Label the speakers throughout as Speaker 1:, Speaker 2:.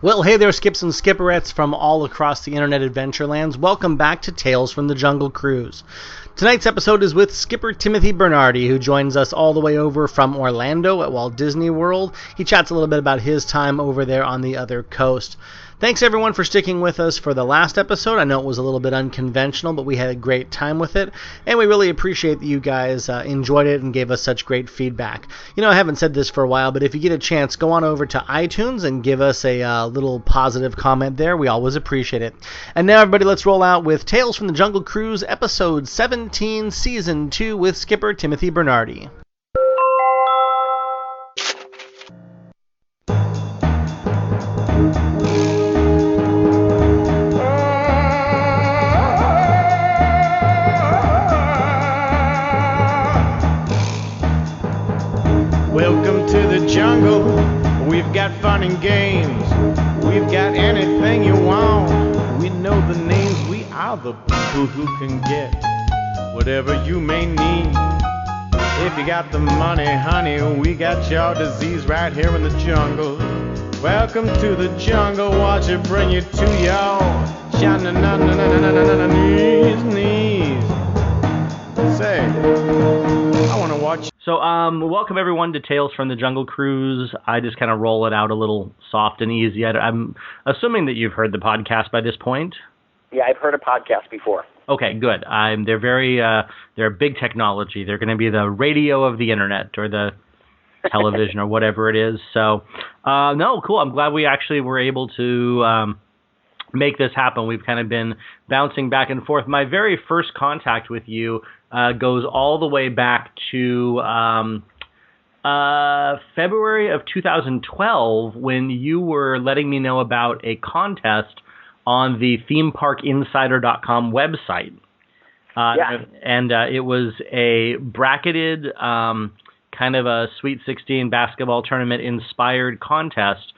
Speaker 1: Well, hey there, Skips and Skipperettes from all across the internet adventure lands. Welcome back to Tales from the Jungle Cruise. Tonight's episode is with Skipper Timothy Bernardi, who joins us all the way over from Orlando at Walt Disney World. He chats a little bit about his time over there on the other coast. Thanks, everyone, for sticking with us for the last episode. I know it was a little bit unconventional, but we had a great time with it, and we really appreciate that you guys enjoyed it and gave us such great feedback. You know, I haven't said this for a while, but if you get a chance, go on over to iTunes and give us a little positive comment there. We always appreciate it. And now, everybody, let's roll out with Tales from the Jungle Cruise, Episode 17, Season 2, with Skipper Timothy Bernardi.
Speaker 2: Welcome to the jungle. We've got fun and games. We've got anything you want. We know the names. We are the people who can get whatever you may need. If you got the money, honey, we got your disease right here in the jungle. Welcome to the jungle. Watch it bring you to your knees. Say, I want to watch.
Speaker 3: So, welcome everyone to Tales from the Jungle Cruise. I just kind of roll it out a little soft and easy. I'm assuming that you've heard the podcast by this point.
Speaker 4: Yeah, I've heard a podcast before.
Speaker 3: Okay, good. They're big technology. They're going to be the radio of the internet or the television or whatever it is. So, no, cool. I'm glad we actually were able to make this happen. We've kind of been bouncing back and forth. My very first contact with you goes all the way back to February of 2012 when you were letting me know about a contest on the themeparkinsider.com website. And it was a bracketed kind of a Sweet 16 basketball tournament inspired contest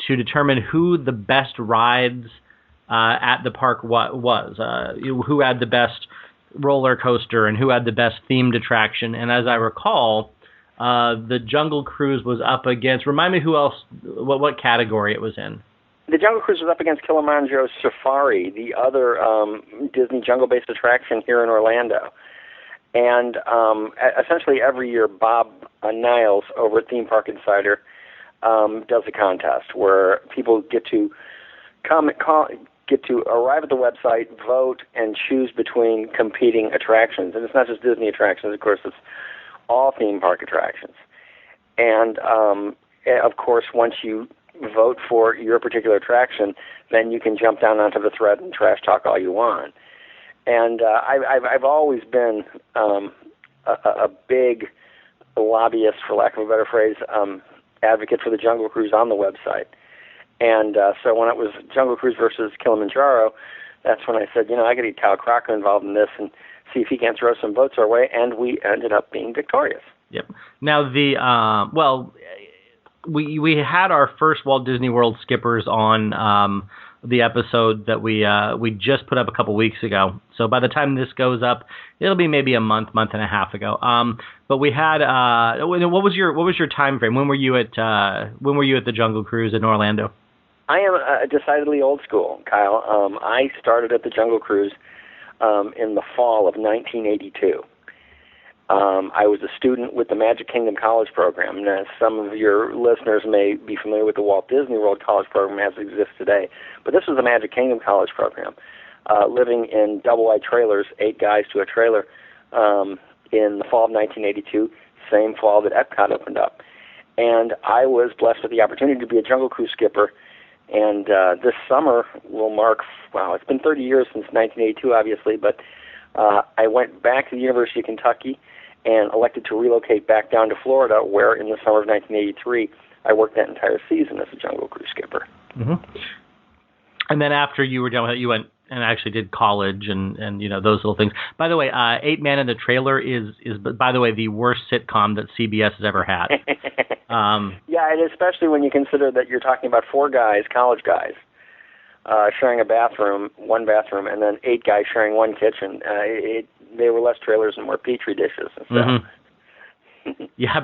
Speaker 3: to determine who the best rides at the park was, who had the best roller coaster and who had the best themed attraction. And as I recall, the Jungle Cruise was up against, remind me who else, what category it was in.
Speaker 4: The Jungle Cruise was up against Kilimanjaro Safari, the other Disney jungle-based attraction here in Orlando. And essentially every year, Bob Niles over at Theme Park Insider does a contest where people get to arrive at the website, vote, and choose between competing attractions. And it's not just Disney attractions, of course, it's all theme park attractions. And, of course, once you vote for your particular attraction, then you can jump down onto the thread and trash talk all you want. And I've always been a big lobbyist, for lack of a better phrase, advocate for the Jungle Cruise on the website. And so when it was Jungle Cruise versus Kilimanjaro, that's when I said, I got to get Kyle Crocker involved in this and see if he can throw some votes our way, and we ended up being victorious.
Speaker 3: Yep. Now, we had our first Walt Disney World skippers on the episode that we just put up a couple weeks ago. So by the time this goes up, it'll be maybe a month and a half ago. But we had what was your time frame? When were you at the Jungle Cruise in Orlando?
Speaker 4: I am decidedly old school, Kyle. I started at the Jungle Cruise in the fall of 1982. I was a student with the Magic Kingdom College Program. Now, some of your listeners may be familiar with the Walt Disney World College Program as it exists today, but this was the Magic Kingdom College Program, living in double-wide trailers, 8 guys to a trailer, in the fall of 1982, same fall that Epcot opened up. And I was blessed with the opportunity to be a Jungle Cruise skipper. And this summer will mark, it's been 30 years since 1982, obviously, but I went back to the University of Kentucky and elected to relocate back down to Florida, where in the summer of 1983, I worked that entire season as a Jungle Cruise skipper.
Speaker 3: Mm-hmm. And then after you were done with it, you went and actually did college and those little things. By the way, 8 Man in the Trailer is by the way, the worst sitcom that CBS has ever had.
Speaker 4: Yeah, and especially when you consider that you're talking about 4 guys, college guys, sharing one bathroom, and then 8 guys sharing one kitchen. They were less trailers and more Petri dishes. And so. Mm-hmm.
Speaker 3: Yeah,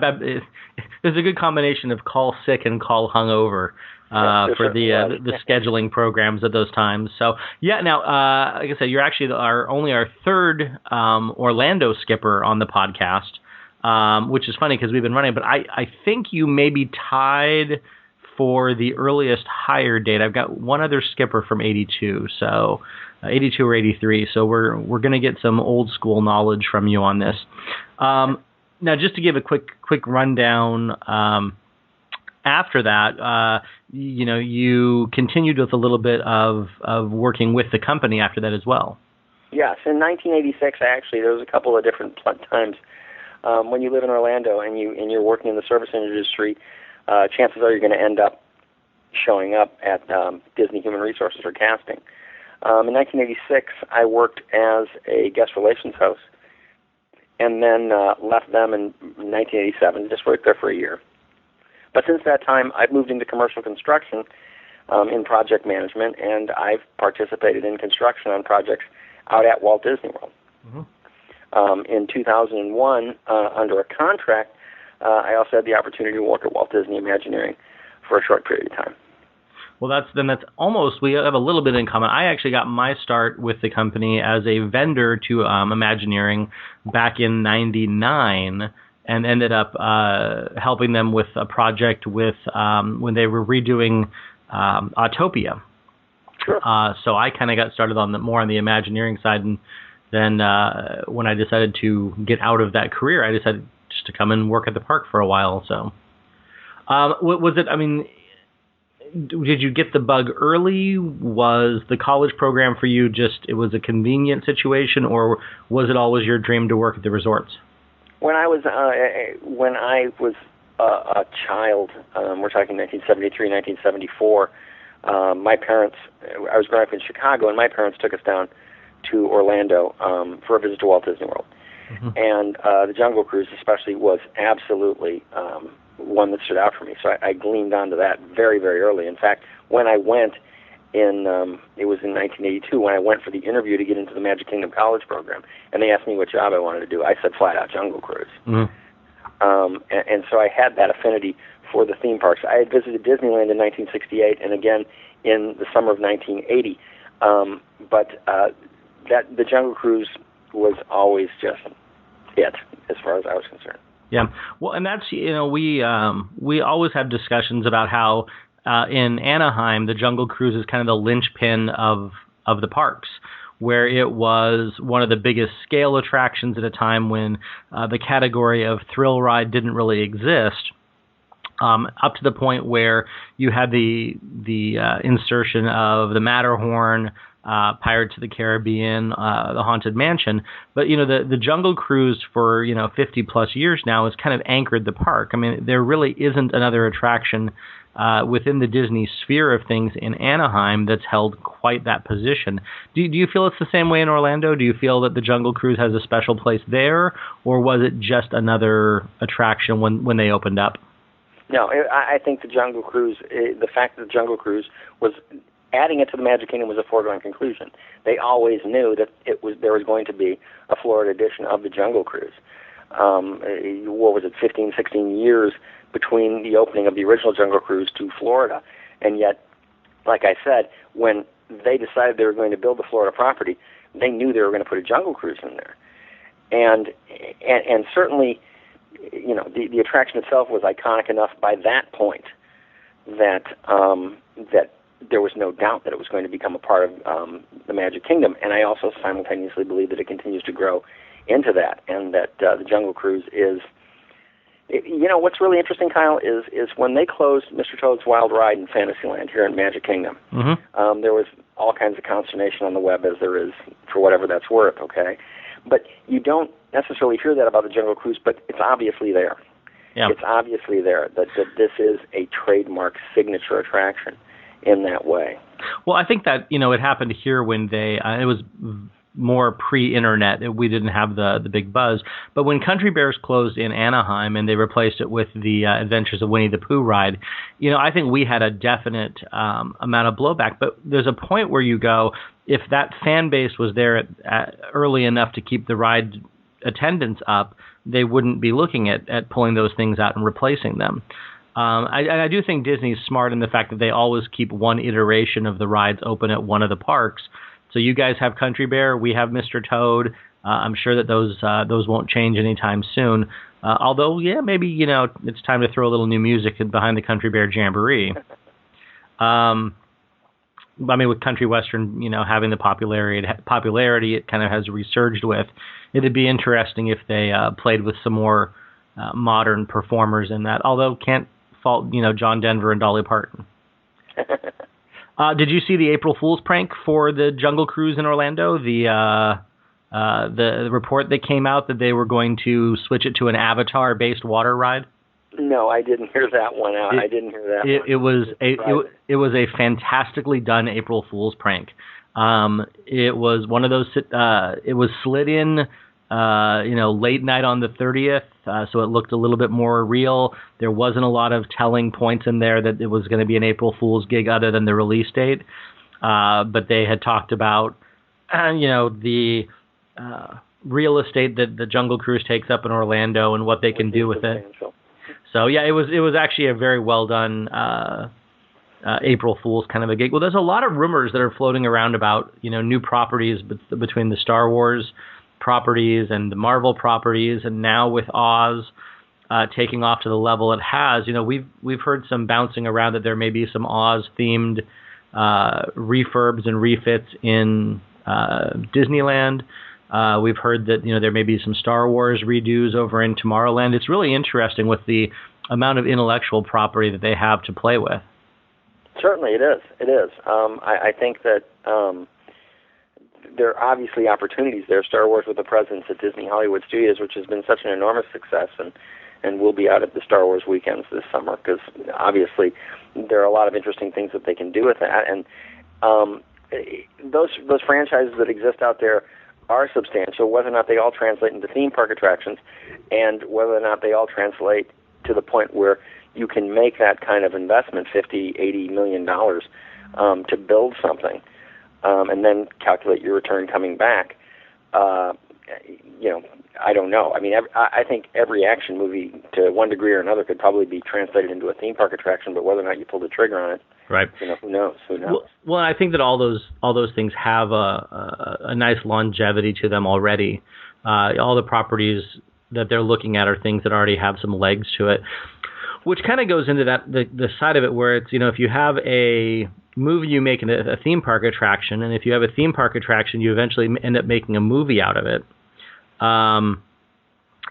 Speaker 3: there's a good combination of call sick and call hungover for the scheduling programs at those times. So yeah, now like I said, you're actually only our third Orlando skipper on the podcast, which is funny because we've been running. But I think you may be tied for the earliest hire date. I've got one other skipper from '82, so 82 or 83. So we're going to get some old school knowledge from you on this. Now, just to give a quick rundown, after that, you continued with a little bit of working with the company after that as well.
Speaker 4: Yes, in 1986, actually, there was a couple of different times when you live in Orlando and you're working in the service industry. Chances are you're going to end up showing up at Disney Human Resources or casting. In 1986, I worked as a guest relations host, and then left them in 1987, just worked there for a year. But since that time, I've moved into commercial construction in project management, and I've participated in construction on projects out at Walt Disney World. Mm-hmm. In 2001, under a contract, I also had the opportunity to work at Walt Disney Imagineering for a short period of time.
Speaker 3: Well, that's almost, we have a little bit in common. I actually got my start with the company as a vendor to Imagineering back in '99, and ended up helping them with a project with when they were redoing Autopia.
Speaker 4: Sure.
Speaker 3: So I kind of got started more on the Imagineering side, and then when I decided to get out of that career, I decided just to come and work at the park for a while. So was it? I mean, did you get the bug early? Was the college program for you it was a convenient situation, or was it always your dream to work at the resorts?
Speaker 4: When I was a child, we're talking 1973, 1974, my parents, I was growing up in Chicago, and my parents took us down to Orlando for a visit to Walt Disney World. Mm-hmm. And the Jungle Cruise especially was absolutely one that stood out for me. So I gleamed onto that very, very early. In fact, when I went it was in 1982, when I went for the interview to get into the Magic Kingdom College program, and they asked me what job I wanted to do, I said flat out Jungle Cruise. Mm-hmm. And so I had that affinity for the theme parks. I had visited Disneyland in 1968 and again in the summer of 1980. But the Jungle Cruise was always just it, as far as I was concerned.
Speaker 3: Yeah, well, and that's, we always have discussions about how in Anaheim the Jungle Cruise is kind of the linchpin of the parks, where it was one of the biggest scale attractions at a time when the category of thrill ride didn't really exist. Up to the point where you had the insertion of the Matterhorn, Pirates of the Caribbean, the Haunted Mansion. But, the Jungle Cruise for, 50 plus years now has kind of anchored the park. I mean, there really isn't another attraction within the Disney sphere of things in Anaheim that's held quite that position. Do you feel it's the same way in Orlando? Do you feel that the Jungle Cruise has a special place there, or was it just another attraction when they opened up?
Speaker 4: No, I think the Jungle Cruise, the fact that the Jungle Cruise was adding it to the Magic Kingdom was a foregone conclusion. They always knew that there was going to be a Florida edition of the Jungle Cruise. What was it, 15, 16 years between the opening of the original Jungle Cruise to Florida. And yet, like I said, when they decided they were going to build the Florida property, they knew they were going to put a Jungle Cruise in there. And certainly, the attraction itself was iconic enough by that point that that there was no doubt that it was going to become a part of the Magic Kingdom. And I also simultaneously believe that it continues to grow into that, and that the Jungle Cruise is, what's really interesting, Kyle, is when they closed Mr. Toad's Wild Ride in Fantasyland here in Magic Kingdom, mm-hmm. There was all kinds of consternation on the web, as there is for whatever that's worth, okay? But you don't necessarily hear that about the Jungle Cruise, but it's obviously there. Yeah. It's obviously there that this is a trademark signature attraction in that way.
Speaker 3: Well, I think that, it happened here when they, it was more pre-internet. We didn't have the big buzz. But when Country Bears closed in Anaheim and they replaced it with the Adventures of Winnie the Pooh ride, I think we had a definite amount of blowback. But there's a point where you go, if that fan base was there early enough to keep the ride attendance up, they wouldn't be looking at pulling those things out and replacing them. I do think Disney's smart in the fact that they always keep one iteration of the rides open at one of the parks. So you guys have Country Bear, we have Mr. Toad. I'm sure that those won't change anytime soon. Although, yeah, maybe, it's time to throw a little new music behind the Country Bear Jamboree. I mean, with country western, having the popularity it kind of has resurged with, it'd be interesting if they played with some more modern performers in that. Although can't fault, John Denver and Dolly Parton. Did you see the April Fool's prank for the Jungle Cruise in Orlando? The report that came out that they were going to switch it to an Avatar-based water ride. No, I didn't hear that one out. I didn't hear that one. It was a fantastically done April Fool's prank. It was one of those. It was slid in, late night on the 30th, so it looked a little bit more real. There wasn't a lot of telling points in there that it was going to be an April Fool's gig other than the release date. But they had talked about, the real estate that the Jungle Cruise takes up in Orlando and what they can do with it. So yeah, it was actually a very well done April Fool's kind of a gig. Well, there's a lot of rumors that are floating around about new properties between the Star Wars properties and the Marvel properties, and now with Oz taking off to the level it has. We've heard some bouncing around that there may be some Oz themed refurbs and refits in Disneyland. We've heard that there may be some Star Wars redos over in Tomorrowland. It's really interesting with the amount of intellectual property that they have to play with. Certainly, it is. It is. I think that there are obviously opportunities there. Star Wars with a presence at Disney Hollywood Studios, which has been such an enormous success, and we'll be out at the Star Wars weekends this summer because obviously there are a lot of interesting things that they can do with that. And those franchises that exist out there are substantial, whether or not they all translate into theme park attractions, and whether or not they all translate to the point where you can make that kind of investment, $50-80 million, to build something, and then calculate your return coming back. I don't know. I mean, I think every action movie, to one degree or another, could probably be translated into a theme park attraction, but whether or not you pull the trigger on it, right? Who knows? Well, I think that all those things have a nice longevity to them already. All the properties that they're looking at are things that already have some legs to it, which kind of goes into the side of it where it's, if you have a movie, you make a theme park attraction, and if you have a theme park attraction, you eventually end up making a movie out of it.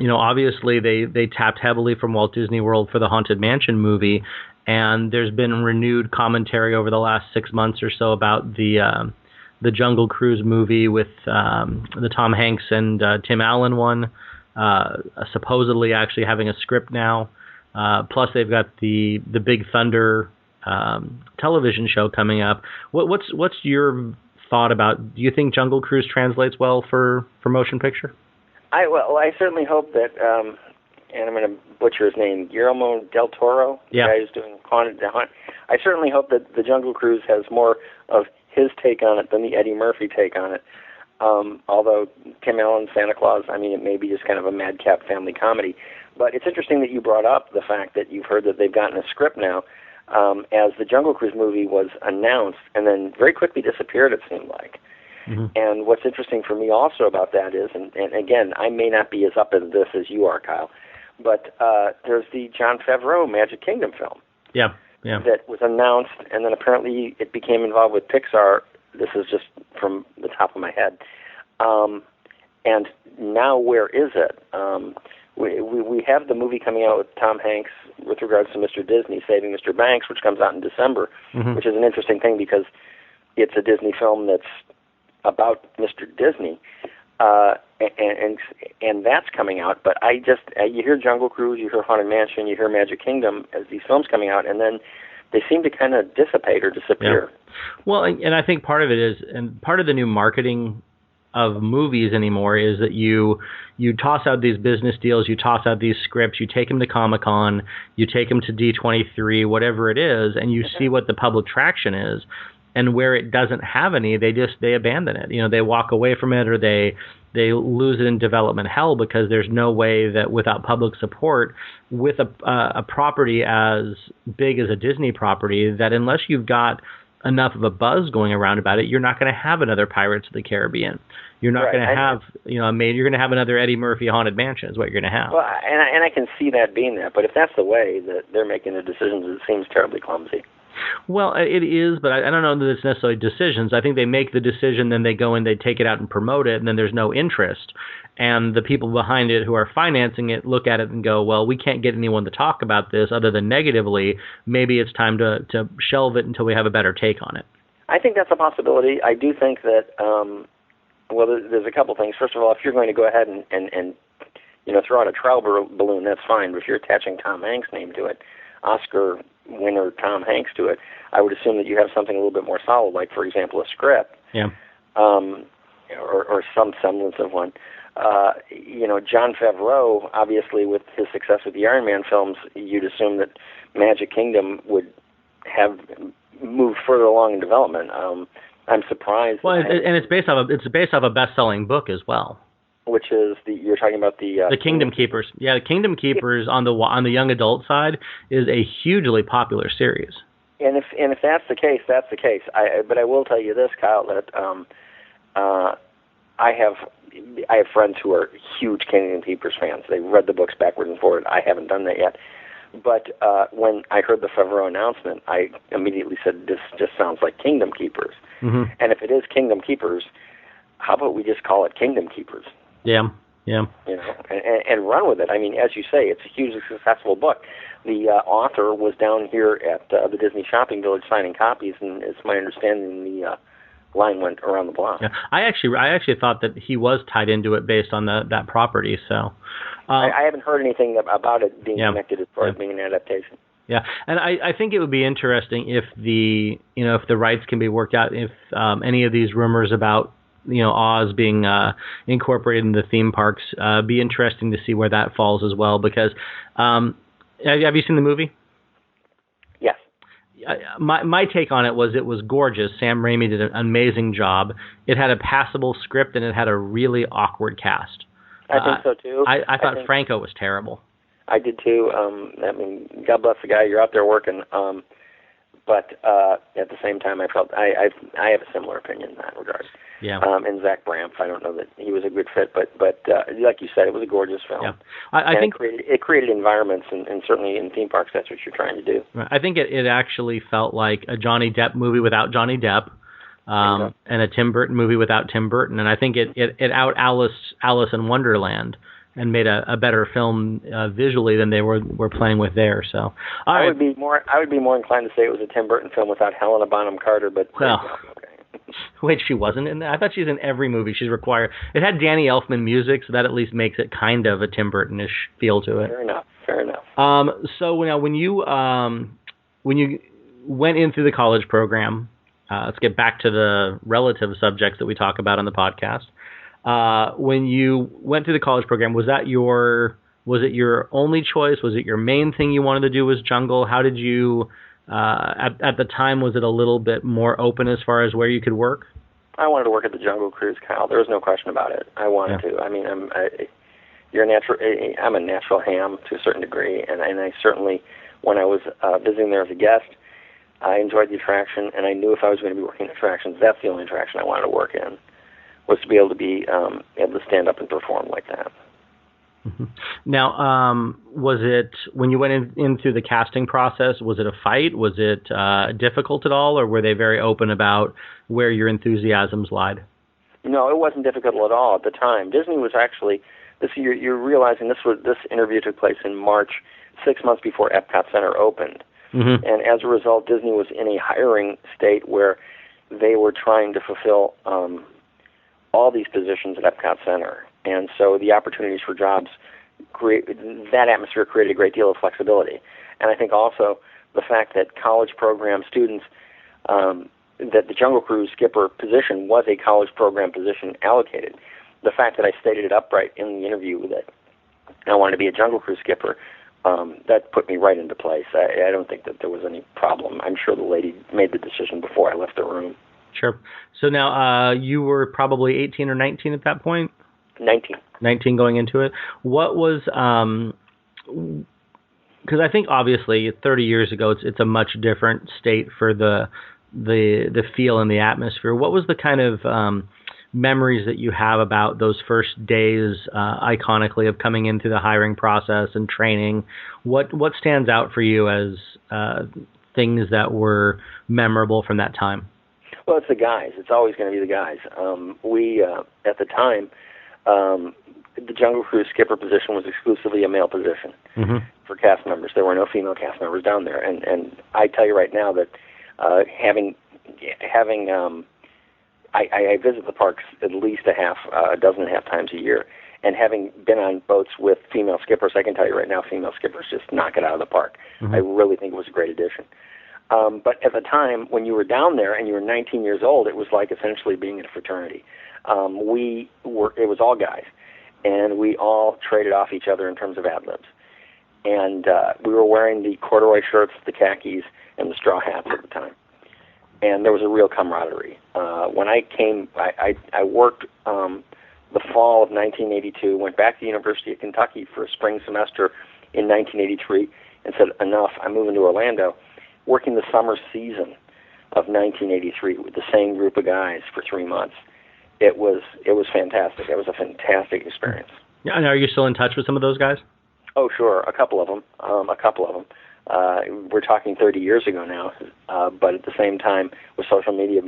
Speaker 3: Obviously they tapped heavily from Walt Disney World for the Haunted Mansion movie, and there's been renewed commentary over the last 6 months or so about the Jungle Cruise movie with the Tom Hanks and Tim Allen one, supposedly actually having a script now. Plus they've got the Big Thunder television show coming up. What's your thought about? Do you think Jungle Cruise translates well for motion picture? I certainly hope that, and I'm going to butcher his name, Guillermo del Toro, the guy who's doing Haunted. I certainly hope that the Jungle Cruise has more of his take on it than the Eddie Murphy take on it. Although Tim Allen's Santa Claus, it may be just kind of a madcap family comedy. But it's interesting that you brought up the fact that you've heard that they've gotten a script now, as the Jungle Cruise movie was announced and then very quickly disappeared, it seemed like. Mm-hmm. And what's interesting for me also about that is, and again, I may not be as up in this as you are, Kyle, but there's the Jon Favreau Magic Kingdom film. Yeah. That was announced, and then apparently it became involved with Pixar. This is just from the top of my head. And now where is it? We have the movie coming out with Tom Hanks with regards to Mr. Disney, Saving Mr. Banks, which comes out in December, mm-hmm. which is an interesting thing because it's a Disney film that's about Mr. Disney, and that's coming out. But you hear Jungle Cruise, you hear Haunted Mansion, you hear Magic Kingdom as these films coming out, and then they seem to kind of dissipate or disappear. Yeah. Well, and I think part of it is, and part of the new marketing of movies anymore is that you toss out these business deals, you toss out these scripts, you take them to Comic-Con, you take them to D23, whatever it is, and you see what the public traction is. and where it doesn't have any, they abandon it. They walk away from it, or they lose it in development hell, because there's no way that without public support, with a property as big as a Disney property, that unless you've got enough of a buzz going around about it, you're not going to have another Pirates of the Caribbean. You're not going to have, you're going to have another Eddie Murphy Haunted Mansion is what you're going to have.
Speaker 4: Well, and I can see that being that, but if that's the way that they're making the decisions, it seems terribly clumsy.
Speaker 3: Well, it is, but I don't know that it's necessarily decisions. I think they make the decision, then they go and they take it out and promote it, and then there's no interest. And the people behind it who are financing it look at it and go, well, we can't get anyone to talk about this other than negatively. Maybe it's time to shelve it until we have a better take on it.
Speaker 4: I think that's a possibility. I do think that, well, there's a couple things. First of all, if you're going to go ahead and throw out a trial balloon, that's fine. But if you're attaching Tom Hanks' name to it, Oscar winner Tom Hanks to it, I would assume that you have something a little bit more solid, like, for example, a script, or some semblance of one. Jon Favreau, obviously, with his success with the Iron Man films, you'd assume that Magic Kingdom would have moved further along in development. I'm surprised.
Speaker 3: Well, and it's based off a best-selling book as well.
Speaker 4: Which is you're talking about the
Speaker 3: Kingdom Keepers. Yeah, the Kingdom Keepers on the young adult side is a hugely popular series.
Speaker 4: And if that's the case, that's the case. But I will tell you this, Kyle, that I have friends who are huge Kingdom Keepers fans. They've read the books backwards and forward. I haven't done that yet. But when I heard the Favreau announcement, I immediately said, this just sounds like Kingdom Keepers. Mm-hmm. And if it is Kingdom Keepers, how about we just call it Kingdom Keepers?
Speaker 3: Yeah.
Speaker 4: And run with it. I mean, as you say, it's a hugely successful book. The author was down here at the Disney Shopping Village signing copies, and it's my understanding the line went around the block.
Speaker 3: Yeah. I actually thought that he was tied into it based on that property. So
Speaker 4: I haven't heard anything about it being connected as far as being an adaptation.
Speaker 3: Yeah, and I think it would be interesting if if the rights can be worked out, if any of these rumors about Oz being incorporated into theme parks, be interesting to see where that falls as well. Because have you seen the movie?
Speaker 4: Yes.
Speaker 3: My take on it was gorgeous. Sam Raimi did an amazing job. It had a passable script, and it had a really awkward cast.
Speaker 4: I think so too.
Speaker 3: I thought Franco was terrible.
Speaker 4: I did too. I mean, God bless the guy. You're out there working. But at the same time, I felt I have a similar opinion in that regard.
Speaker 3: Yeah.
Speaker 4: And Zach Braff, I don't know that he was a good fit, but like you said, it was a gorgeous film.
Speaker 3: Yeah. I think
Speaker 4: it created environments, and certainly in theme parks, that's what you're trying to do.
Speaker 3: I think it actually felt like a Johnny Depp movie without Johnny Depp, and a Tim Burton movie without Tim Burton, and I think it out Alice in Wonderland and made a better film visually than they were playing with there. So
Speaker 4: I would be more inclined to say it was a Tim Burton film without Helena Bonham Carter, but
Speaker 3: well. Okay. Wait, she wasn't in that? I thought she's in every movie she's required. It had Danny Elfman music, so that at least makes it kind of a Tim Burton-ish feel to it.
Speaker 4: Fair enough.
Speaker 3: So now, when you went in through the college program, let's get back to the relative subjects that we talk about on the podcast. When you went through the college program, was it your only choice? Was it your main thing you wanted to do was Jungle? How did you... at the time, was it a little bit more open as far as where you could work?
Speaker 4: I wanted to work at the Jungle Crews, Kyle. There was no question about it. I wanted to. I mean, I'm a natural ham to a certain degree, and I certainly, when I was visiting there as a guest, I enjoyed the attraction, and I knew if I was going to be working in attractions, that's the only attraction I wanted to work in, was to be able to stand up and perform like that.
Speaker 3: Mm-hmm. Now, was it, when you went into the casting process, was it a fight? Was it difficult at all, or were they very open about where your enthusiasms lied? No,
Speaker 4: it wasn't difficult at all at the time. Disney was actually, you're realizing this interview took place in March, 6 months before Epcot Center opened. Mm-hmm. And as a result, Disney was in a hiring state where they were trying to fulfill all these positions at Epcot Center. And so the opportunities for jobs, that atmosphere created a great deal of flexibility. And I think also the fact that college program students, that the Jungle Cruise skipper position was a college program position allocated. The fact that I stated it upright in the interview that I wanted to be a Jungle Cruise skipper that put me right into place. I don't think that there was any problem. I'm sure the lady made the decision before I left the room.
Speaker 3: Sure. So now you were probably 18 or 19 at that point?
Speaker 4: 19.
Speaker 3: 19 going into it. What was, because I think obviously 30 years ago it's a much different state for the feel and the atmosphere. What was the kind of memories that you have about those first days, iconically, of coming into the hiring process and training? What stands out for you as things that were memorable from that time?
Speaker 4: Well, it's the guys. It's always going to be the guys. We at the time, the Jungle Crews skipper position was exclusively a male position for cast members. There were no female cast members down there, and I tell you right now that having I visit the parks at least a dozen and a half times a year, and having been on boats with female skippers, I can tell you right now, female skippers just knock it out of the park. I really think it was a great addition. But at the time, when you were down there and you were 19 years old, it was like essentially being in a fraternity. It was all guys, and we all traded off each other in terms of ad-libs. And we were wearing the corduroy shirts, the khakis, and the straw hats at the time. And there was a real camaraderie. When I came, I worked the fall of 1982, went back to the University of Kentucky for a spring semester in 1983, and said, enough, I'm moving to Orlando, working the summer season of 1983 with the same group of guys for 3 months. It was fantastic. It was a fantastic experience.
Speaker 3: Yeah, and are you still in touch with some of those guys?
Speaker 4: Oh, sure, a couple of them. We're talking 30 years ago now, but at the same time, with social media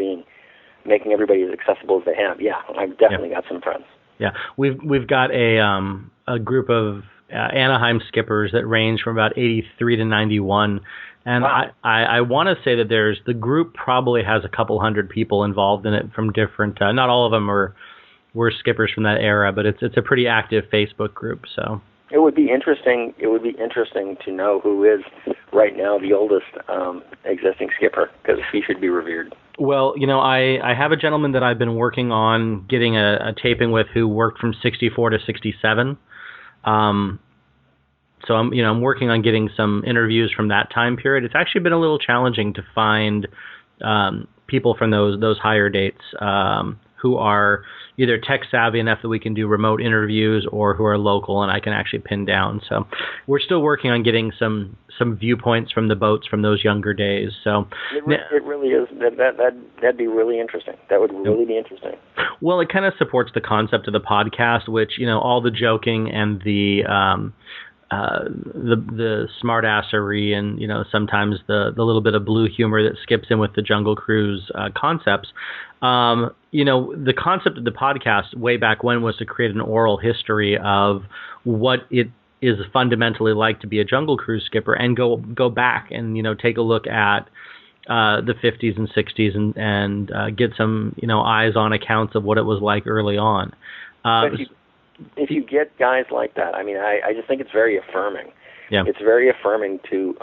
Speaker 4: making everybody as accessible as they have, I've definitely got some friends.
Speaker 3: Yeah, we've got a group of Anaheim skippers that range from about 83 to 91. And wow. I want to say that the group probably has a couple hundred people involved in it from different, not all of them were skippers from that era, but it's a pretty active Facebook group. So
Speaker 4: it would be interesting to know who is right now the oldest existing skipper, because he should be revered. Well,
Speaker 3: I have a gentleman that I've been working on getting a taping with who worked from 64 to 67. So I'm working on getting some interviews from that time period. It's actually been a little challenging to find people from those higher dates who are either tech savvy enough that we can do remote interviews, or who are local and I can actually pin down. So we're still working on getting some viewpoints from the boats from those younger days. So
Speaker 4: it really is. That'd be really interesting. That would really be interesting.
Speaker 3: Well, it kind of supports the concept of the podcast, which all the joking and the smartassery and sometimes the little bit of blue humor that skips in with the Jungle Crews concepts. The concept of the podcast way back when was to create an oral history of what it is fundamentally like to be a Jungle Cruise skipper, and go back and take a look at the 50s and 60s and get some eyes on accounts of what it was like early on.
Speaker 4: If you get guys like that, I just think it's very affirming.
Speaker 3: Yeah.
Speaker 4: It's very affirming to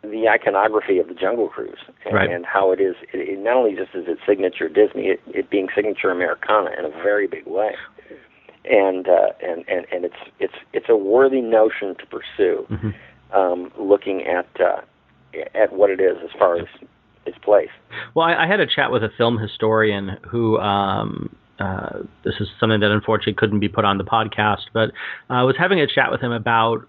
Speaker 4: the iconography of the Jungle Cruise and how it is. It not only just is it signature Disney, it being signature Americana in a very big way, and it's a worthy notion to pursue. Looking at what it is as far as its place.
Speaker 3: Well, I had a chat with a film historian who. This is something that unfortunately couldn't be put on the podcast, but I was having a chat with him about,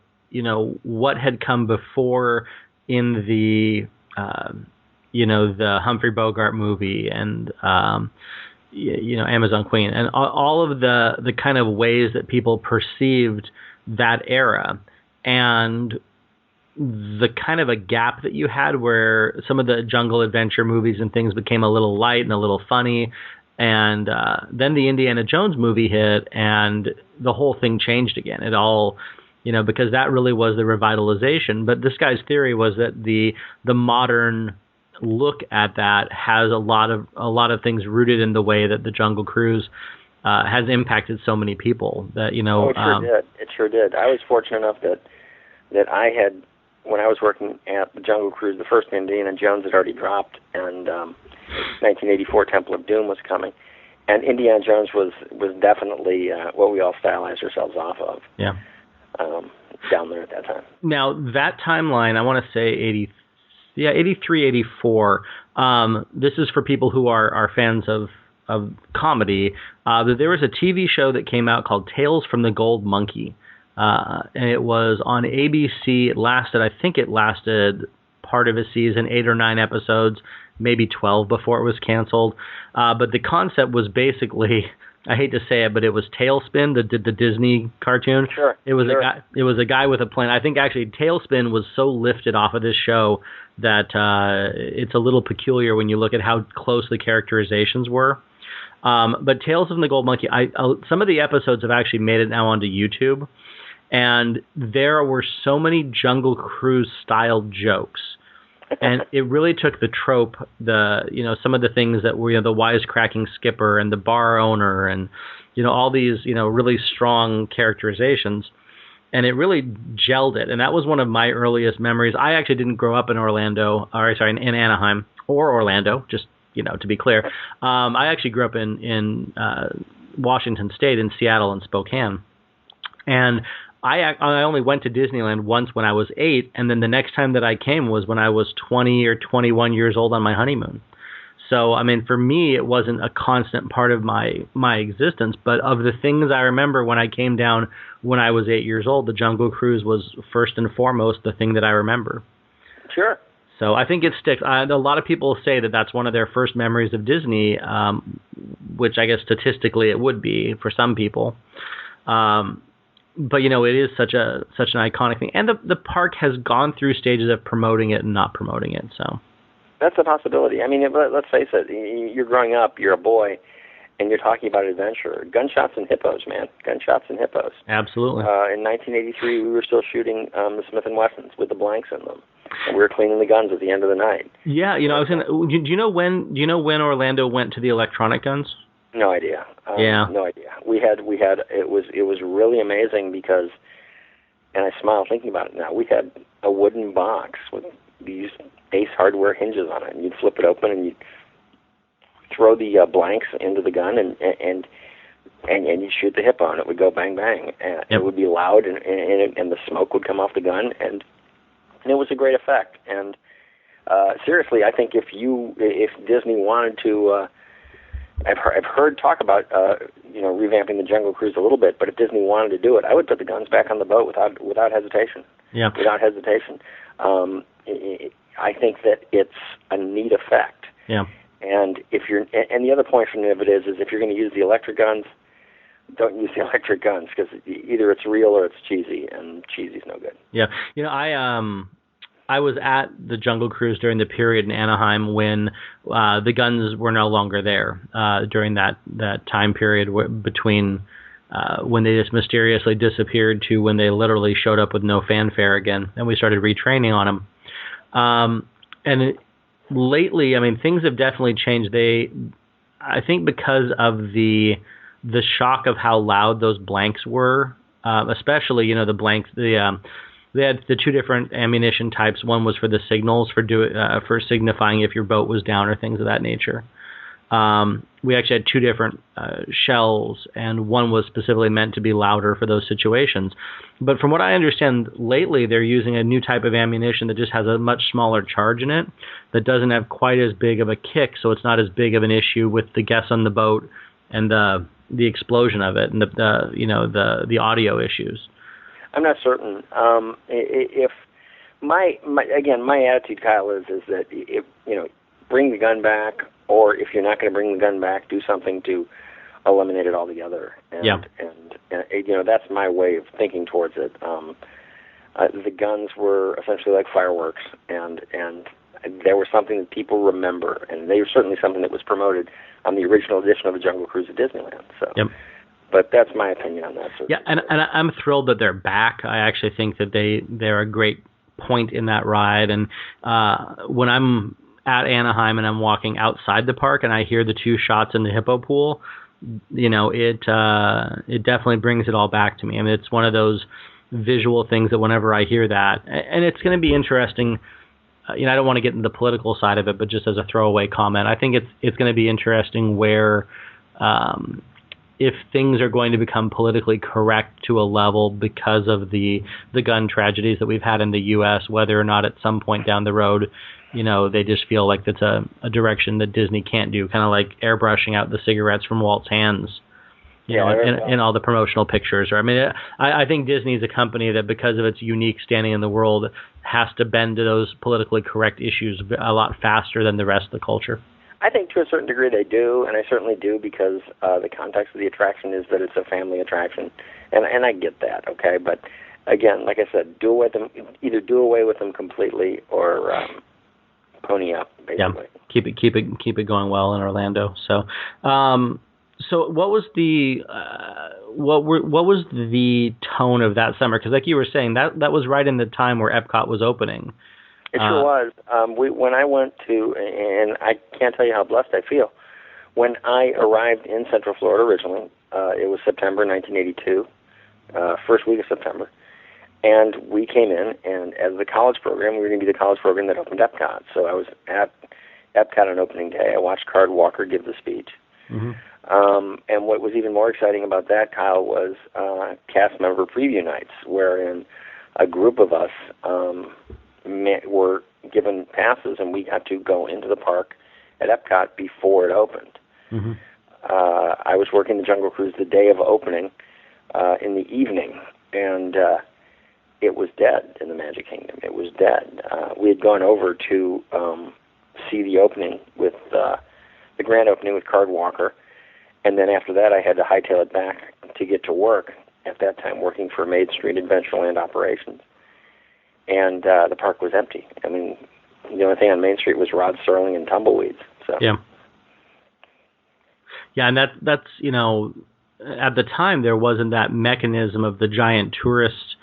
Speaker 3: what had come before in the, the Humphrey Bogart movie and, Amazon Queen, and all of the kind of ways that people perceived that era, and the kind of a gap that you had where some of the jungle adventure movies and things became a little light and a little funny. And then the Indiana Jones movie hit, and the whole thing changed again. It all, because that really was the revitalization. But this guy's theory was that the modern look at that has a lot of things rooted in the way that the Jungle Cruise has impacted so many people. That
Speaker 4: it sure did. It sure did. I was fortunate enough that I had, when I was working at the Jungle Cruise, the first Indiana Jones had already dropped, and 1984 Temple of Doom was coming, and Indiana Jones was definitely what we all stylized ourselves off of.
Speaker 3: Yeah.
Speaker 4: down there at that time.
Speaker 3: Now, that timeline, I want to say 83, 84. This is for people who are fans of comedy. There was a TV show that came out called Tales from the Gold Monkey. And it was on ABC. I think it lasted part of a season, 8 or 9 episodes, maybe 12 before it was canceled. But the concept was basically, I hate to say it, but it was Tailspin, the Disney cartoon.
Speaker 4: Sure.
Speaker 3: It was a guy with a plane. I think actually Tailspin was so lifted off of this show that it's a little peculiar when you look at how close the characterizations were. But Tales from the Gold Monkey, some of the episodes have actually made it now onto YouTube. And there were so many Jungle Cruise style jokes, and it really took the trope, some of the things that were, the wisecracking skipper and the bar owner, and all these really strong characterizations, and it really gelled it. And that was one of my earliest memories. I actually didn't grow up in in Anaheim or Orlando, just to be clear. I actually grew up in Washington State, in Seattle and Spokane, and I only went to Disneyland once when I was 8, and then the next time that I came was when I was 20 or 21 years old on my honeymoon. So, I mean, for me, it wasn't a constant part of my existence, but of the things I remember when I came down when I was 8 years old, the Jungle Cruise was first and foremost the thing that I remember.
Speaker 4: Sure.
Speaker 3: So I think it sticks. A lot of people say that that's one of their first memories of Disney, which I guess statistically it would be for some people. But it is such an iconic thing, and the park has gone through stages of promoting it and not promoting it. So
Speaker 4: that's a possibility. I mean, let's face it. You're growing up, you're a boy, and you're talking about adventure. Gunshots and hippos, man. Gunshots and hippos.
Speaker 3: Absolutely.
Speaker 4: In 1983, we were still shooting the Smith & Wessons with the blanks in them, and we were cleaning the guns at the end of the night.
Speaker 3: Yeah, I was do you know when Orlando went to the electronic guns?
Speaker 4: No idea. No idea. We had. It was really amazing because, and I smile thinking about it now. We had a wooden box with these Ace Hardware hinges on it, and you'd flip it open and you'd throw the blanks into the gun, and you'd shoot the hippo, and it would go bang bang, and It would be loud, and the smoke would come off the gun, and it was a great effect. And seriously, I think if Disney wanted to. I've heard talk about revamping the Jungle Cruise a little bit, but if Disney wanted to do it, I would put the guns back on the boat without hesitation.
Speaker 3: Yeah.
Speaker 4: Without hesitation. I think that it's a neat effect.
Speaker 3: Yeah.
Speaker 4: And the other point from it is if you're going to use the electric guns, don't use the electric guns, because either it's real or it's cheesy, and cheesy's no good.
Speaker 3: Yeah. I was at the Jungle Cruise during the period in Anaheim when the guns were no longer there, during that time period between when they just mysteriously disappeared to when they literally showed up with no fanfare again, and we started retraining on them. Lately, I mean, things have definitely changed. I think because of the shock of how loud those blanks were, especially, the blanks, they had the two different ammunition types. One was for the signals, for signifying if your boat was down or things of that nature. We actually had two different shells, and one was specifically meant to be louder for those situations. But from what I understand, lately they're using a new type of ammunition that just has a much smaller charge in it, that doesn't have quite as big of a kick, so it's not as big of an issue with the guests on the boat and the explosion of it and the audio issues.
Speaker 4: I'm not certain. If my attitude, Kyle, is that bring the gun back, or if you're not going to bring the gun back, do something to eliminate it altogether. And that's my way of thinking towards it. The guns were essentially like fireworks, and they were something that people remember, and they were certainly something that was promoted on the original edition of the Jungle Cruise at Disneyland. So. Yep. But that's my opinion on that.
Speaker 3: Yeah, and I'm thrilled that they're back. I actually think that they're a great point in that ride. And when I'm at Anaheim and I'm walking outside the park and I hear the two shots in the hippo pool, it definitely brings it all back to me. I mean, it's one of those visual things that whenever I hear that, and it's going to be interesting. I don't want to get into the political side of it, but just as a throwaway comment, I think it's going to be interesting where if things are going to become politically correct to a level because of the gun tragedies that we've had in the U.S., whether or not at some point down the road, they just feel like that's a direction that Disney can't do, kind of like airbrushing out the cigarettes from Walt's hands, in all the promotional pictures. Or I think Disney is a company that, because of its unique standing in the world, has to bend to those politically correct issues a lot faster than the rest of the culture.
Speaker 4: I think to a certain degree they do, and I certainly do, because the context of the attraction is that it's a family attraction, and I get that, okay? But again, like I said, either do away with them completely or pony up, basically.
Speaker 3: Yeah, keep it going well in Orlando. So, so what was the what was the tone of that summer? Because like you were saying, that was right in the time where Epcot was opening.
Speaker 4: It sure was. When I went to, and I can't tell you how blessed I feel, when I arrived in Central Florida originally, it was September 1982, first week of September, and we came in, and as the college program, we were going to be the college program that opened Epcot. So I was at Epcot on opening day. I watched Card Walker give the speech. Mm-hmm. And what was even more exciting about that, Kyle, was cast member preview nights, wherein a group of us were given passes, and we got to go into the park at Epcot before it opened. Mm-hmm. I was working the Jungle Cruise the day of opening in the evening, and it was dead in the Magic Kingdom. It was dead. We had gone over to see the opening with the grand opening with Card Walker, and then after that I had to hightail it back to get to work, at that time working for Maid Street Adventureland Operations. And the park was empty. I mean, the only thing on Main Street was Rod Serling and tumbleweeds. So. Yeah,
Speaker 3: and that's at the time there wasn't that mechanism of the giant tourist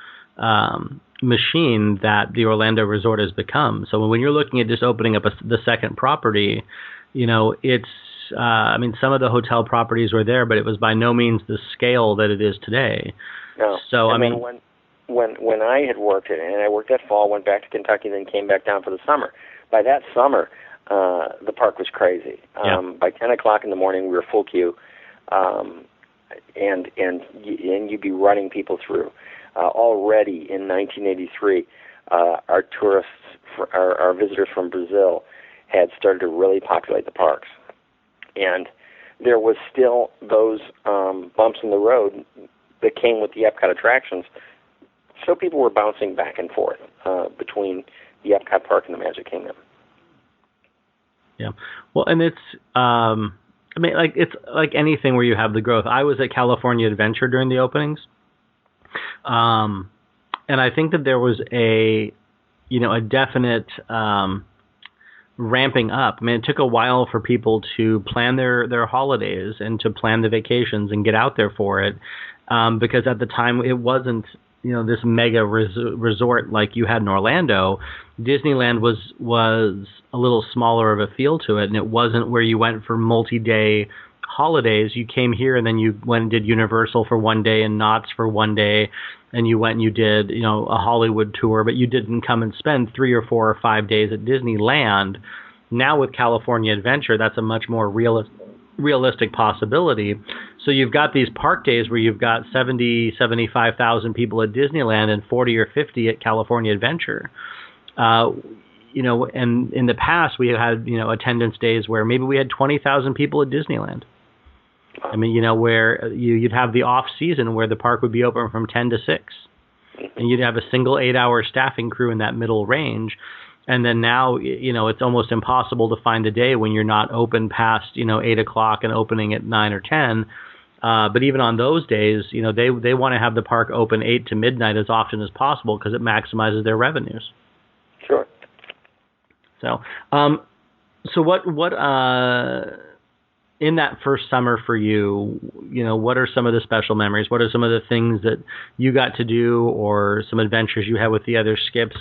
Speaker 3: machine that the Orlando Resort has become. So when you're looking at just opening up the second property, it's some of the hotel properties were there, but it was by no means the scale that it is today.
Speaker 4: No. So When I had worked it, and I worked that fall, went back to Kentucky, then came back down for the summer. By that summer, the park was crazy. By 10 o'clock in the morning, we were full queue, and you'd be running people through. Already in 1983, our tourists, our visitors from Brazil, had started to really populate the parks, and there was still those bumps in the road that came with the Epcot attractions. So people were bouncing back and forth between the Epcot Park and the Magic Kingdom.
Speaker 3: Yeah, well, and it's it's like anything where you have the growth. I was at California Adventure during the openings, and I think that there was a definite ramping up. It took a while for people to plan their holidays and to plan the vacations and get out there for it, because at the time it wasn't this mega resort like you had in Orlando. Disneyland was a little smaller of a feel to it, and it wasn't where you went for multi-day holidays. You came here and then you went and did Universal for one day and Knott's for one day, and you went and you did a Hollywood tour, but you didn't come and spend 3 or 4 or 5 days at Disneyland. Now with California Adventure, that's a much more realistic possibility. So you've got these park days where you've got 75,000 people at Disneyland and 40 or 50 at California Adventure. And in the past we had attendance days where maybe we had 20,000 people at Disneyland. Where you'd have the off season where the park would be open from 10 to 6, and you'd have a single 8-hour staffing crew in that middle range. And then now, it's almost impossible to find a day when you're not open past, 8 o'clock and opening at 9 or 10. But even on those days, they want to have the park open 8 to midnight as often as possible because it maximizes their revenues.
Speaker 4: Sure.
Speaker 3: So what in that first summer for you, what are some of the special memories? What are some of the things that you got to do, or some adventures you had with the other skips?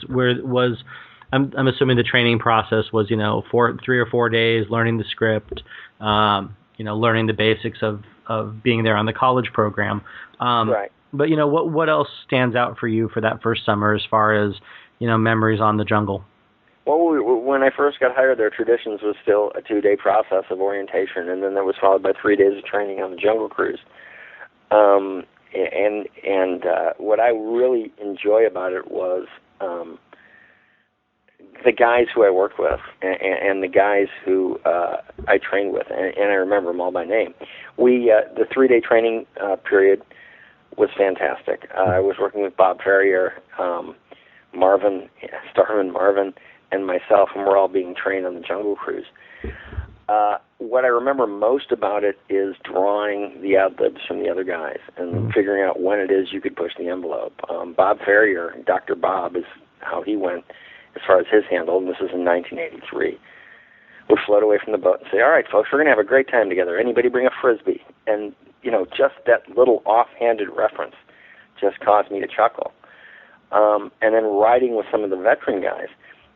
Speaker 3: I'm assuming the training process was 3 or 4 days learning the script, learning the basics of being there on the college program.
Speaker 4: Right.
Speaker 3: But what else stands out for you for that first summer as far as memories on the jungle?
Speaker 4: Well, when I first got hired there, Traditions was still a 2-day process of orientation, and then that was followed by 3 days of training on the Jungle Cruise. What I really enjoy about it was the guys who I worked with and the guys who I trained with, and I remember them all by name. The 3-day training period was fantastic. I was working with Bob Ferrier, Starman Marvin, and myself, and we're all being trained on the Jungle Cruise. What I remember most about it is drawing the ad-libs from the other guys and figuring out when it is you could push the envelope. Bob Ferrier, Dr. Bob is how he went as far as his handle, and this is in 1983, would float away from the boat and say, all right, folks, we're going to have a great time together. Anybody bring a Frisbee? And, just that little offhanded reference just caused me to chuckle. And then riding with some of the veteran guys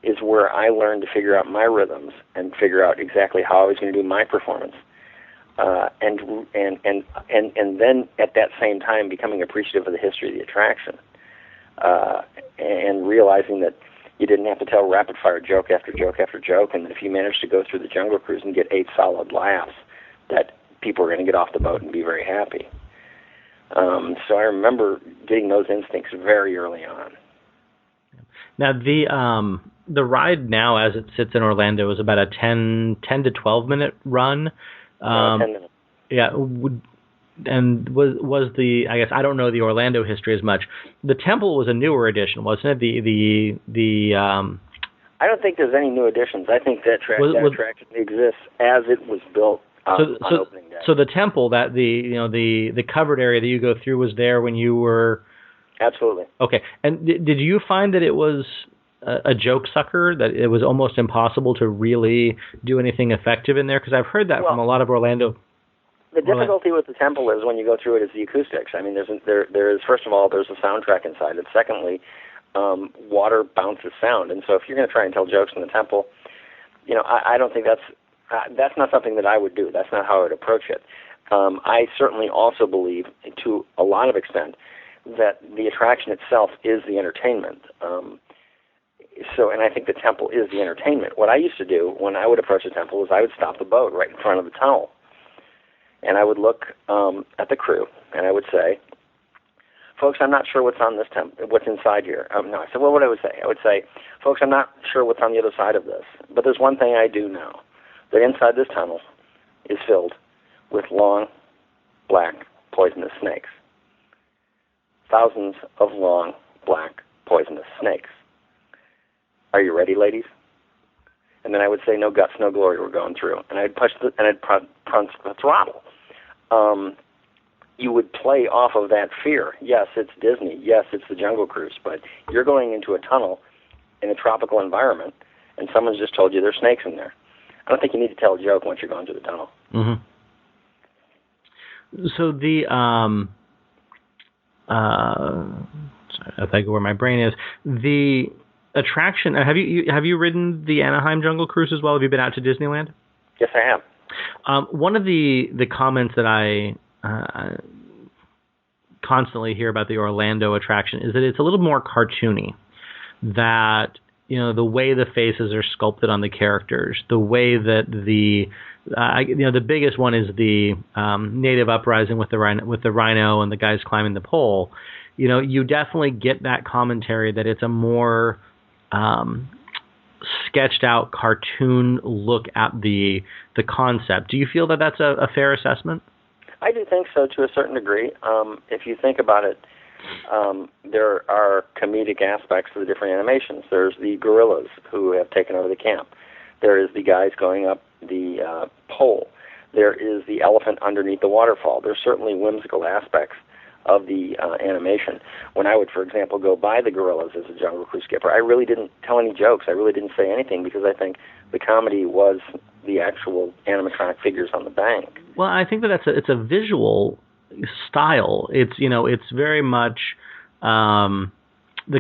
Speaker 4: is where I learned to figure out my rhythms and figure out exactly how I was going to do my performance. And then at that same time becoming appreciative of the history of the attraction and realizing that you didn't have to tell rapid-fire joke after joke after joke, and that if you managed to go through the Jungle Cruise and get 8 solid laughs, that people were going to get off the boat and be very happy. So I remember getting those instincts very early on.
Speaker 3: Now, the ride now, as it sits in Orlando, is about a 10 to 12-minute run.
Speaker 4: 10 minutes.
Speaker 3: Yeah. And was the, I guess I don't know the Orlando history as much. The Temple was a newer addition, wasn't it?
Speaker 4: I don't think there's any new additions. I think that attraction exists as it was built on opening day.
Speaker 3: So the Temple, that the covered area that you go through, was there when you were.
Speaker 4: Absolutely.
Speaker 3: Okay. And did you find that it was a joke sucker, that it was almost impossible to really do anything effective in there? Because I've heard that from a lot of Orlando.
Speaker 4: The difficulty with the Temple is when you go through it is the acoustics. I mean, there is first of all, there's a soundtrack inside it. Secondly, water bounces sound, and so if you're going to try and tell jokes in the Temple, I don't think that's not something that I would do. That's not how I would approach it. I certainly also believe, to a lot of extent, that the attraction itself is the entertainment. And I think the Temple is the entertainment. What I used to do when I would approach the Temple is I would stop the boat right in front of the tunnel. And I would look at the crew, and I would say, folks, I'm not sure what's on this what's inside here. No, I said, well, what I would say? I would say, folks, I'm not sure what's on the other side of this, but there's one thing I do know, that inside this tunnel is filled with long, black, poisonous snakes. Thousands of long, black, poisonous snakes. Are you ready, ladies? And then I would say, no guts, no glory, we're going through. And I'd push I'd punch the throttle. You would play off of that fear. Yes, it's Disney. Yes, it's the Jungle Cruise. But you're going into a tunnel in a tropical environment, and someone's just told you there's snakes in there. I don't think you need to tell a joke once you're going through the tunnel.
Speaker 3: Mm-hmm. So I think where my brain is, the attraction. Have you ridden the Anaheim Jungle Cruise as well? Have you been out to Disneyland?
Speaker 4: Yes, I have.
Speaker 3: One of the comments that I constantly hear about the Orlando attraction is that it's a little more cartoony. That the way the faces are sculpted on the characters, the way that the biggest one is the native uprising with the rhino and the guys climbing the pole. You definitely get that commentary that it's a more sketched out cartoon look at the concept. Do you feel that that's a fair assessment?
Speaker 4: I do think so, to a certain degree. If you think about it, there are comedic aspects to the different animations. There's the gorillas who have taken over the camp. There is the guys going up the pole. There is the elephant underneath the waterfall. There's certainly whimsical aspects of the animation. When I would, for example, go by the gorillas as a Jungle Cruise skipper, I really didn't tell any jokes. I really didn't say anything because I think the comedy was the actual animatronic figures on the bank.
Speaker 3: Well, I think that it's a visual style. It's very much the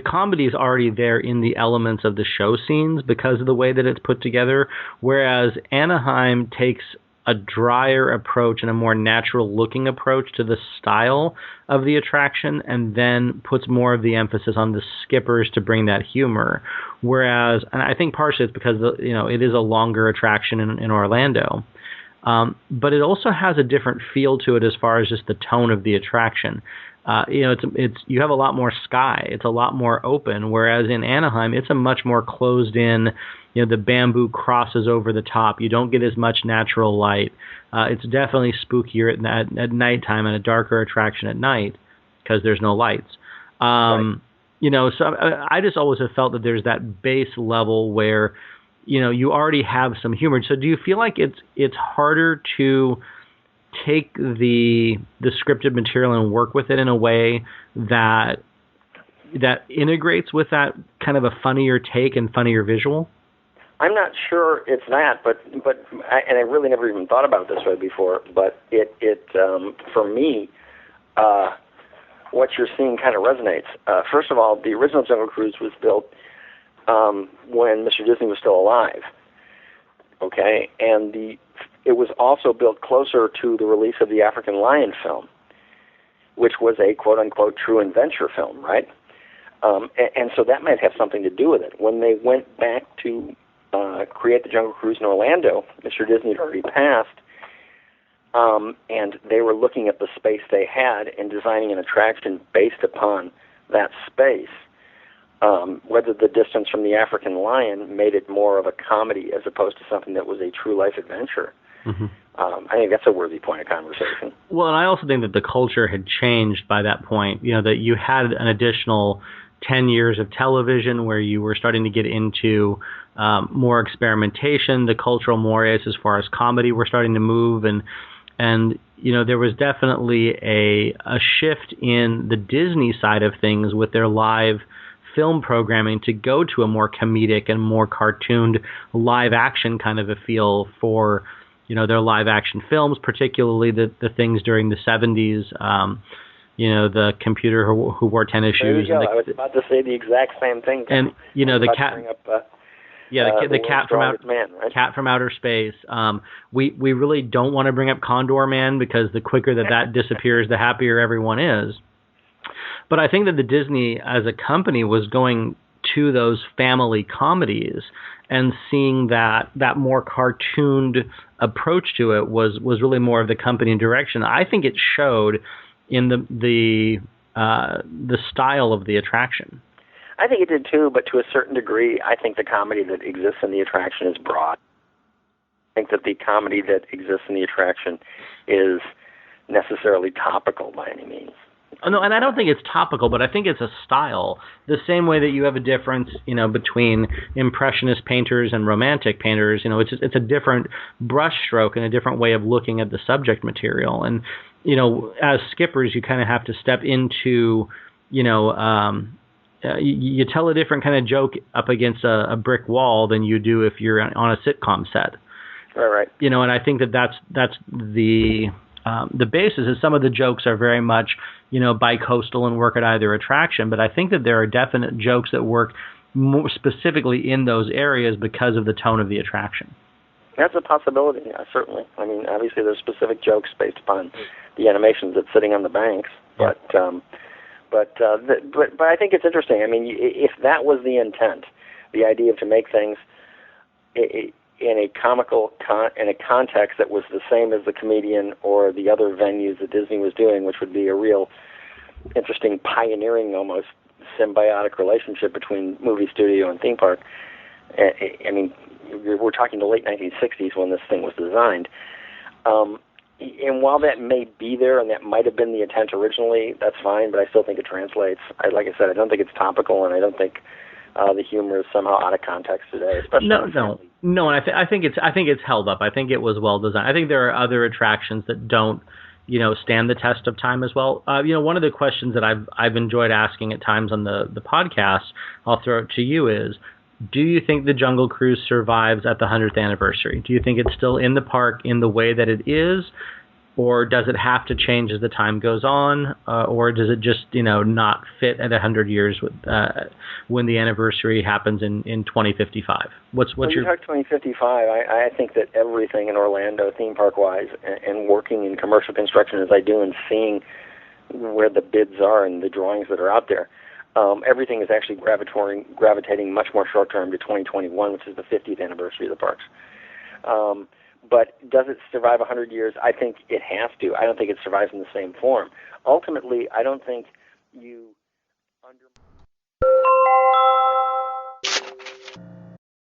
Speaker 3: comedy is already there in the elements of the show scenes because of the way that it's put together, whereas Anaheim takes a drier approach and a more natural-looking approach to the style of the attraction, and then puts more of the emphasis on the skippers to bring that humor. Whereas, and I think partially it's because it is a longer attraction in Orlando, but it also has a different feel to it as far as just the tone of the attraction. It's you have a lot more sky. It's a lot more open. Whereas in Anaheim, it's a much more closed in. The bamboo crosses over the top. You don't get as much natural light. It's definitely spookier at nighttime and a darker attraction at night because there's no lights. Right. So I just always have felt that there's that base level where, you already have some humor. So do you feel like it's harder to take the scripted material and work with it in a way that integrates with that kind of a funnier take and funnier visual?
Speaker 4: I'm not sure it's that, but I really never even thought about it this way before. But it for me, what you're seeing kind of resonates. First of all, the original Jungle Cruise was built when Mr. Disney was still alive. Okay, and it was also built closer to the release of the African Lion film, which was a quote-unquote true adventure film, right? And so that might have something to do with it. When they went back to create the Jungle Cruise in Orlando, Mr. Disney had already passed, and they were looking at the space they had and designing an attraction based upon that space. Whether the distance from the African Lion made it more of a comedy as opposed to something that was a true life adventure. Mm-hmm. I think that's a worthy point of conversation.
Speaker 3: Well, and I also think that the culture had changed by that point. That you had an additional 10 years of television where you were starting to get into more experimentation. The cultural mores as far as comedy were starting to move, and there was definitely a shift in the Disney side of things with their live film programming to go to a more comedic and more cartooned live action kind of a feel for their live action films, particularly the things during the 70s. The computer who wore tennis shoes.
Speaker 4: There you go. I was about to say the exact same thing.
Speaker 3: And the cat. The cat from
Speaker 4: Cat
Speaker 3: from Outer Space. We really don't want to bring up Condor Man because the quicker that disappears, the happier everyone is. But I think that the Disney as a company was going to those family comedies and seeing that more cartooned approach to it was really more of the company direction. I think it showed in the style of the attraction.
Speaker 4: I think it did too, but to a certain degree, I think the comedy that exists in the attraction is broad. I think that the comedy that exists in the attraction is necessarily topical by any means.
Speaker 3: Oh, no, and I don't think it's topical, but I think it's a style. The same way that you have a difference, between impressionist painters and romantic painters. It's a different brush stroke and a different way of looking at the subject material. And as skippers, you kind of have to step into, you tell a different kind of joke up against a brick wall than you do if you're on a sitcom set.
Speaker 4: Right.
Speaker 3: And I think that's the basis is some of the jokes are very much, bi-coastal and work at either attraction. But I think that there are definite jokes that work more specifically in those areas because of the tone of the attraction.
Speaker 4: That's a possibility, certainly. I mean, obviously there's specific jokes based upon the animations that's sitting on the banks.
Speaker 3: Yeah.
Speaker 4: But I think it's interesting. I mean, if that was the intent, the idea to make things in a comical in a context that was the same as the Comedian or the other venues that Disney was doing, which would be a real interesting, pioneering, almost symbiotic relationship between movie studio and theme park. I mean, we're talking the late 1960s when this thing was designed. And while that may be there and that might have been the intent originally, that's fine, but I still think it translates. Like I said, I don't think it's topical, and I don't think the humor is somehow out of context today. Especially
Speaker 3: no. And I think it's held up. I think it was well designed. I think there are other attractions that don't, stand the test of time as well. One of the questions that I've enjoyed asking at times on the podcast, I'll throw it to you is, do you think the Jungle Cruise survives at the 100th anniversary? Do you think it's still in the park in the way that it is? or does it have to change as the time goes on, or does it just not fit at 100 years with, when the anniversary happens in 2055? What's
Speaker 4: when
Speaker 3: your...
Speaker 4: you talk 2055, I think that everything in Orlando, theme park wise, and working in commercial construction as I do, and seeing where the bids are and the drawings that are out there, everything is actually gravitating much more short term to 2021, which is the 50th anniversary of the parks. But does it survive 100 years? I think it has to. I don't think it survives in the same form. Ultimately, I don't think you